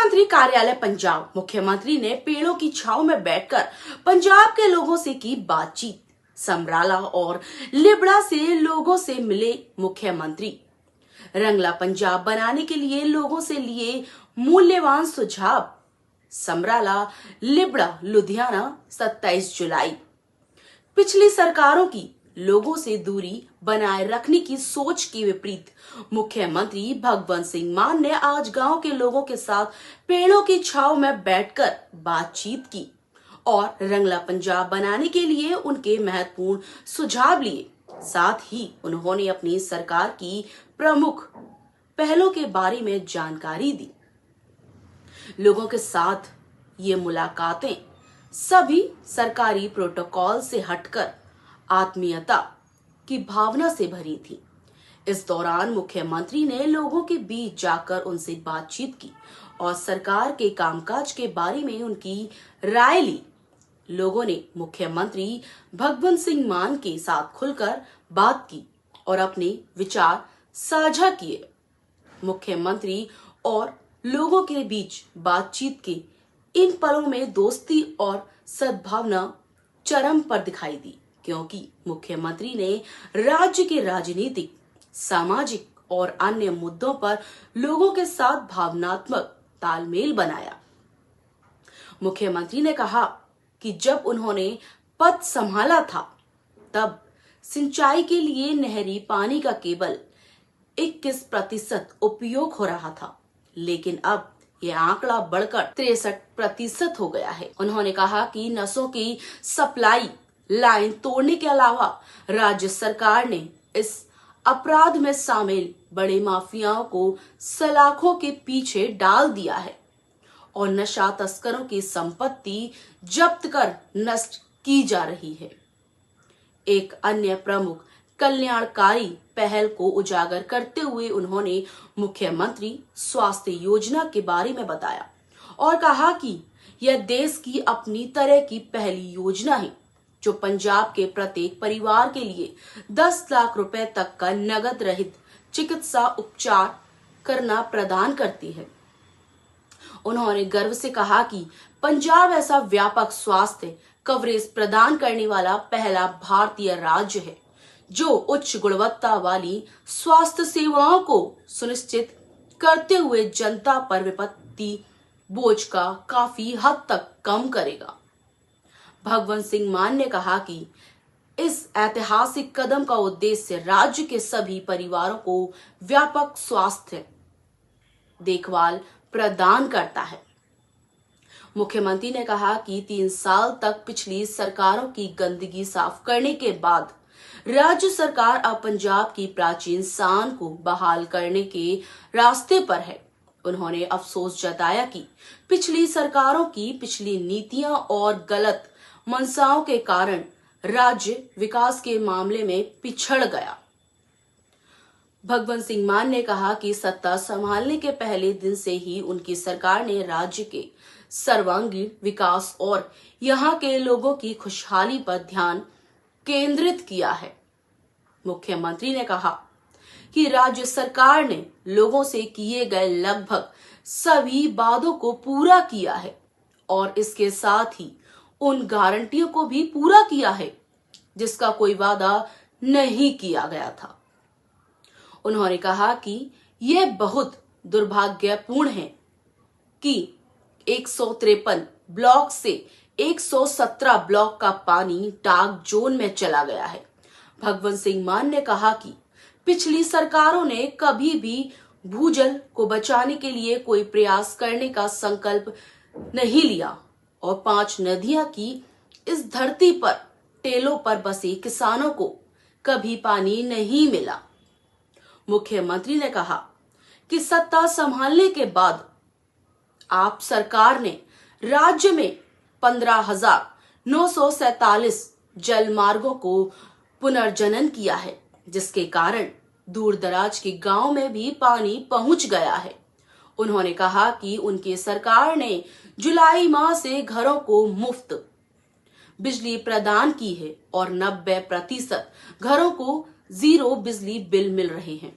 मुख्यमंत्री कार्यालय पंजाब। मुख्यमंत्री ने पेड़ों की छांव में बैठकर पंजाब के लोगों से की बातचीत। समराला और लिबड़ा से लोगों से मिले मुख्यमंत्री। रंगला पंजाब बनाने के लिए लोगों से लिए मूल्यवान सुझाव। समराला लिबड़ा लुधियाना 27 जुलाई। पिछली सरकारों की लोगों से दूरी बनाए रखने की सोच के विपरीत मुख्यमंत्री भगवंत सिंह मान ने आज गांव के लोगों के साथ पेड़ों की छांव में बैठकर बातचीत की और रंगला पंजाब बनाने के लिए उनके महत्वपूर्ण सुझाव लिए। साथ ही उन्होंने अपनी सरकार की प्रमुख पहलों के बारे में जानकारी दी। लोगों के साथ ये मुलाकातें सभी सरकारी प्रोटोकॉल से हटकर आत्मीयता की भावना से भरी थी। इस दौरान मुख्यमंत्री ने लोगों के बीच जाकर उनसे बातचीत की और सरकार के कामकाज के बारे में उनकी राय ली। लोगों ने मुख्यमंत्री भगवंत सिंह मान के साथ खुलकर बात की और अपने विचार साझा किए। मुख्यमंत्री और लोगों के बीच बातचीत के इन पलों में दोस्ती और सद्भावना चरम पर दिखाई दी, क्योंकि मुख्यमंत्री ने राज्य के राजनीतिक, सामाजिक और अन्य मुद्दों पर लोगों के साथ भावनात्मक तालमेल बनाया। मुख्यमंत्री ने कहा कि जब उन्होंने पद संभाला था तब सिंचाई के लिए नहरी पानी का केवल 21% उपयोग हो रहा था, लेकिन अब यह आंकड़ा बढ़कर 63% हो गया है। उन्होंने कहा कि नसों की सप्लाई लाइन तोड़ने के अलावा राज्य सरकार ने इस अपराध में शामिल बड़े माफियाओं को सलाखों के पीछे डाल दिया है और नशा तस्करों की संपत्ति जब्त कर नष्ट की जा रही है। एक अन्य प्रमुख कल्याणकारी पहल को उजागर करते हुए उन्होंने मुख्यमंत्री स्वास्थ्य योजना के बारे में बताया और कहा कि यह देश की अपनी तरह की पहली योजना है जो पंजाब के प्रत्येक परिवार के लिए 10 लाख रुपए तक का नगद रहित चिकित्सा उपचार करना प्रदान करती है। उन्होंने गर्व से कहा कि पंजाब ऐसा व्यापक स्वास्थ्य कवरेज प्रदान करने वाला पहला भारतीय राज्य है जो उच्च गुणवत्ता वाली स्वास्थ्य सेवाओं को सुनिश्चित करते हुए जनता पर विपत्ति बोझ का काफी हद तक कम करेगा। भगवंत सिंह मान ने कहा कि इस ऐतिहासिक कदम का उद्देश्य राज्य के सभी परिवारों को व्यापक स्वास्थ्य देखभाल प्रदान करता है। मुख्यमंत्री ने कहा कि 3 साल तक पिछली सरकारों की गंदगी साफ करने के बाद राज्य सरकार अब पंजाब की प्राचीन शान को बहाल करने के रास्ते पर है। उन्होंने अफसोस जताया कि पिछली सरकारों की पिछली नीतियां और गलत मंशाओं के कारण राज्य विकास के मामले में पिछड़ गया। भगवंत सिंह मान ने कहा कि सत्ता संभालने के पहले दिन से ही उनकी सरकार ने राज्य के सर्वांगीण विकास और यहाँ के लोगों की खुशहाली पर ध्यान केंद्रित किया है। मुख्यमंत्री ने कहा कि राज्य सरकार ने लोगों से किए गए लगभग सभी वादों को पूरा किया है और इसके साथ ही उन गारंटियों को भी पूरा किया है जिसका कोई वादा नहीं किया गया था। उन्होंने कहा कि यह बहुत दुर्भाग्यपूर्ण है कि 153 ब्लॉक से 117 ब्लॉक का पानी डार्क जोन में चला गया है। भगवंत सिंह मान ने कहा कि पिछली सरकारों ने कभी भी भूजल को बचाने के लिए कोई प्रयास करने का संकल्प नहीं लिया और 5 नदियां की इस धरती पर टेलों पर बसे किसानों को कभी पानी नहीं मिला। मुख्यमंत्री ने कहा कि सत्ता संभालने के बाद आप सरकार ने राज्य में 15,947 जल मार्गों को पुनर्जनन किया है, जिसके कारण दूर दराज के गांव में भी पानी पहुंच गया है। उन्होंने कहा कि उनकी सरकार ने जुलाई माह से घरों को मुफ्त बिजली प्रदान की है और 90% घरों को 0 बिजली बिल मिल रहे हैं।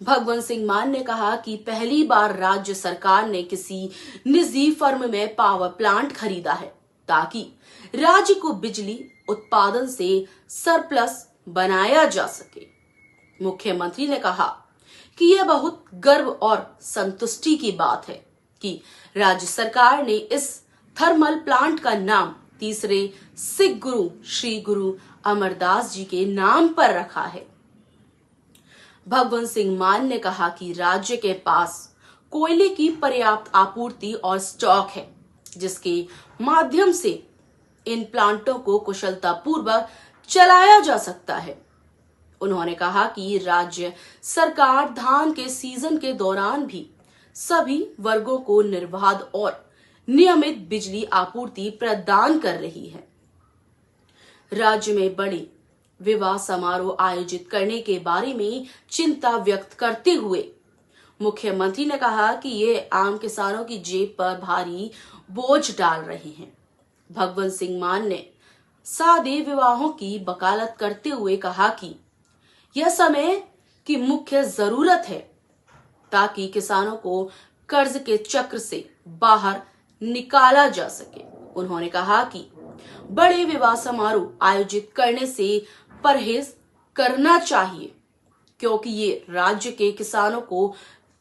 भगवंत सिंह मान ने कहा कि पहली बार राज्य सरकार ने किसी निजी फर्म में पावर प्लांट खरीदा है ताकि राज्य को बिजली उत्पादन से सरप्लस बनाया जा सके। मुख्यमंत्री ने कहा कि यह बहुत गर्व और संतुष्टि की बात है कि राज्य सरकार ने इस थर्मल प्लांट का नाम तीसरे सिख गुरु श्री गुरु अमरदास जी के नाम पर रखा है। भगवंत सिंह मान ने कहा कि राज्य के पास कोयले की पर्याप्त आपूर्ति और स्टॉक है, जिसके माध्यम से इन प्लांटों को कुशलतापूर्वक चलाया जा सकता है। उन्होंने कहा कि राज्य सरकार धान के सीजन के दौरान भी सभी वर्गों को निर्बाध और नियमित बिजली आपूर्ति प्रदान कर रही है। राज्य में बड़े विवाह समारोह आयोजित करने के बारे में चिंता व्यक्त करते हुए मुख्यमंत्री ने कहा कि ये आम किसानों की जेब पर भारी बोझ डाल रहे हैं। भगवंत सिंह मान ने सादे विवाहों की वकालत करते हुए कहा कि यह समय की मुख्य जरूरत है ताकि किसानों को कर्ज के चक्र से बाहर निकाला जा सके। उन्होंने कहा कि बड़े विवाह समारोह आयोजित करने से परहेज करना चाहिए क्योंकि ये राज्य के किसानों को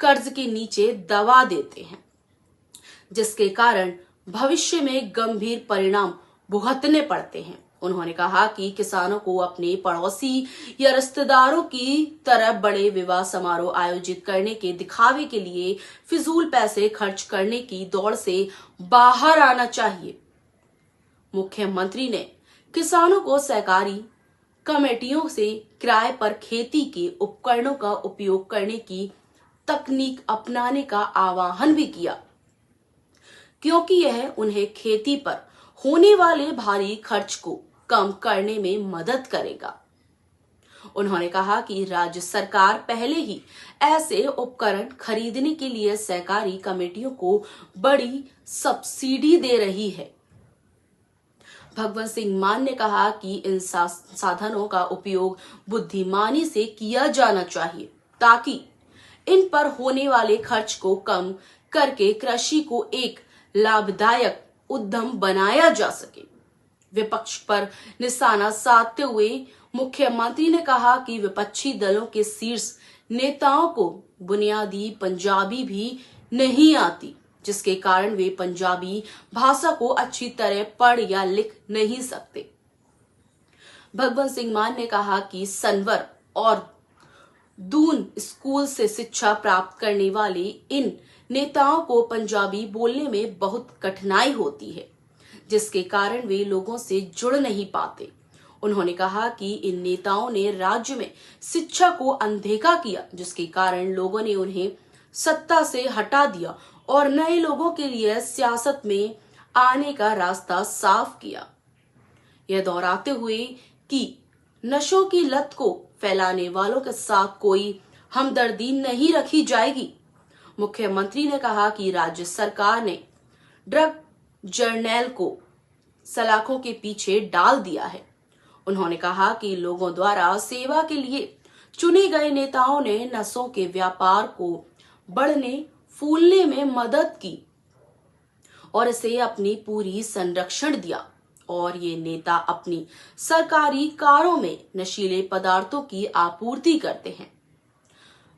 कर्ज के नीचे दबा देते हैं, जिसके कारण भविष्य में गंभीर परिणाम भुगतने पड़ते हैं। उन्होंने कहा कि किसानों को अपने पड़ोसी या रिश्तेदारों की तरह बड़े विवाह समारोह आयोजित करने के दिखावे के लिए फिजूल पैसे खर्च करने की दौड़ से बाहर आना चाहिए। मुख्यमंत्री ने किसानों को सहकारी कमेटियों से किराए पर खेती के उपकरणों का उपयोग करने की तकनीक अपनाने का आह्वान भी किया क्योंकि यह उन्हें खेती पर होने वाले भारी खर्च को कम करने में मदद करेगा। उन्होंने कहा कि राज्य सरकार पहले ही ऐसे उपकरण खरीदने के लिए सहकारी कमेटियों को बड़ी सब्सिडी दे रही है। भगवंत सिंह मान ने कहा कि इन साधनों का उपयोग बुद्धिमानी से किया जाना चाहिए ताकि इन पर होने वाले खर्च को कम करके कृषि को एक लाभदायक उद्यम बनाया जा सके। विपक्ष पर निशाना साधते हुए मुख्यमंत्री ने कहा कि विपक्षी दलों के शीर्ष नेताओं को बुनियादी पंजाबी भी नहीं आती, जिसके कारण वे पंजाबी भाषा को अच्छी तरह पढ़ या लिख नहीं सकते। भगवंत सिंह मान ने कहा कि सनवर और दून स्कूल से शिक्षा प्राप्त करने वाले इन नेताओं को पंजाबी बोलने में बहुत कठिनाई होती है, जिसके कारण वे लोगों से जुड़ नहीं पाते। उन्होंने कहा कि इन नेताओं ने राज्य में शिक्षा को अनदेखा किया, जिसके कारण लोगों ने उन्हें सत्ता से हटा दिया और नए लोगों के लिए सियासत में आने का रास्ता साफ किया। यह दोहराते हुए कि नशों की लत को फैलाने वालों के साथ कोई हमदर्दी नहीं रखी जाएगी। मुख्यमंत्री ने कहा कि राज्य सरकार ने ड्रग जर्नैल को सलाखों के पीछे डाल दिया है। उन्होंने कहा कि लोगों द्वारा सेवा के लिए चुने गए नेताओं ने नशों के व्यापार को बढ़ने फूलने में मदद की और इसे अपनी पूरी संरक्षण दिया और ये नेता अपनी सरकारी कारों में नशीले पदार्थों की आपूर्ति करते हैं।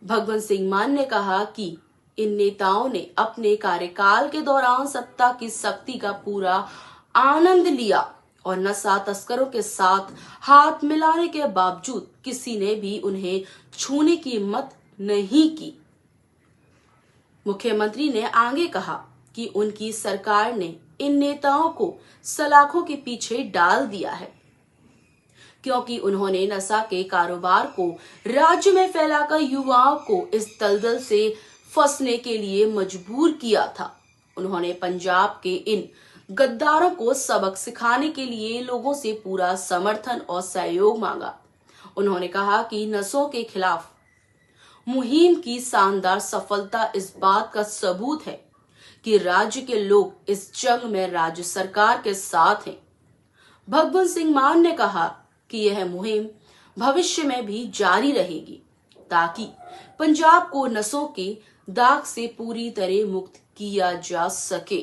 भगवंत सिंह मान ने कहा कि इन नेताओं ने अपने कार्यकाल के दौरान सत्ता की शक्ति का पूरा आनंद लिया और नशा तस्करों के साथ हाथ मिलाने के बावजूद किसी ने भी उन्हें छूने की हिम्मत नहीं की। मुख्यमंत्री ने आगे कहा कि उनकी सरकार ने इन नेताओं को सलाखों के पीछे डाल दिया है क्योंकि उन्होंने नशा के कारोबार को राज्य में फैलाकर युवाओं को इस दलदल से फंसने के लिए मजबूर किया था। उन्होंने पंजाब के इन गद्दारों को सबक सिखाने के लिए लोगों से पूरा समर्थन और सहयोग मांगा। उन्होंने कहा कि नशों के खिलाफ मुहिम की शानदार सफलता इस बात का सबूत है कि राज्य के लोग इस जंग में राज्य सरकार के साथ हैं। भगवंत सिंह मान ने कहा कि यह मुहिम भविष्य में भी जारी रहेगी ताकि पंजाब को नसों के दाग से पूरी तरह मुक्त किया जा सके।